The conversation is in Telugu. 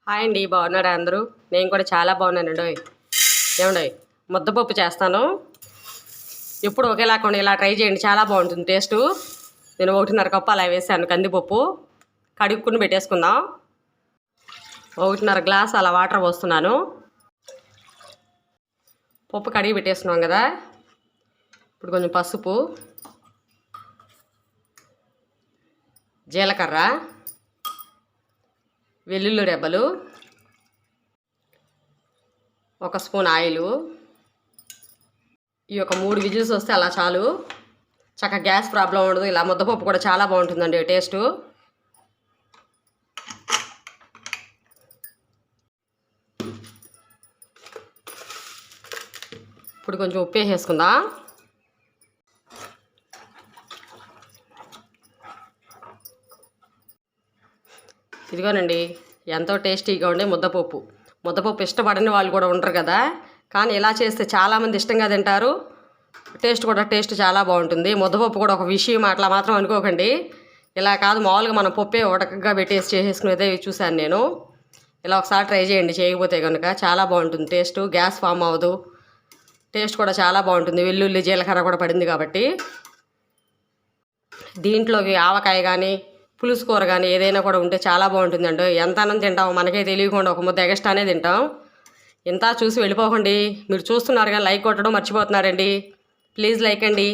హాయ్ అండి, బాగున్నారా అందరూ? నేను కూడా చాలా బాగున్నానండి. ఏమండి, ముద్దపప్పు చేస్తాను. ఎప్పుడు ఒకేలా కాకుండా ఇలా ట్రై చేయండి, చాలా బాగుంటుంది టేస్టు. నేను 1.5 కప్పు అలా వేసాను కందిపప్పు. కడుక్కుని పెట్టేసుకుందాం. 1.5 గ్లాస్ అలా వాటర్ పోస్తున్నాను. పప్పు కడిగి పెట్టేసుకున్నాం కదా. ఇప్పుడు కొంచెం పసుపు, జీలకర్ర, వెల్లుల్లి రెబ్బలు, 1 స్పూన్ ఆయిలు. ఈ యొక్క 3 విజిల్స్ వస్తే అలా చాలు. చక్కగా గ్యాస్ ప్రాబ్లం ఉండదు. ఇలా ముద్దపప్పు కూడా చాలా బాగుంటుందండి టేస్టు. ఇప్పుడు కొంచెం ఉప్పు వేసేసుకుందాం. ఇదిగోనండి, ఎంతో టేస్టీగా ఉండే ముద్దపప్పు. ముద్దపప్పు ఇష్టపడని వాళ్ళు కూడా ఉంటారు కదా, కానీ ఇలా చేస్తే చాలామంది ఇష్టంగా తింటారు. టేస్ట్ చాలా బాగుంటుంది. ముద్దపప్పు కూడా ఒక విషయం అట్లా మాత్రం అనుకోకండి. ఇలా కాదు, మామూలుగా మనం పప్పే ఉడకగా పెట్టేసి చేసేసుకునేదే చూశాను నేను. ఇలా ఒకసారి ట్రై చేయండి, చేయకపోతే కనుక చాలా బాగుంటుంది టేస్ట్. గ్యాస్ ఫామ్ అవ్వదు. టేస్ట్ కూడా చాలా బాగుంటుంది. వెల్లుల్లి జీలకర్ర కూడా పడింది కాబట్టి. దీంట్లోకి ఆవకాయ కానీ పులుసు కూర కానీ ఏదైనా కూడా ఉంటే చాలా బాగుంటుందండి. ఎంత అన్నం తింటాం మనకే తెలియకుండా ఒక ముద్ద ఎగస్ట్రానే తింటాం. ఇంత చూసి వెళ్ళిపోకండి. మీరు చూస్తున్నారు కానీ లైక్ కొట్టడం మర్చిపోతున్నారండి. ప్లీజ్ లైక్ అండి.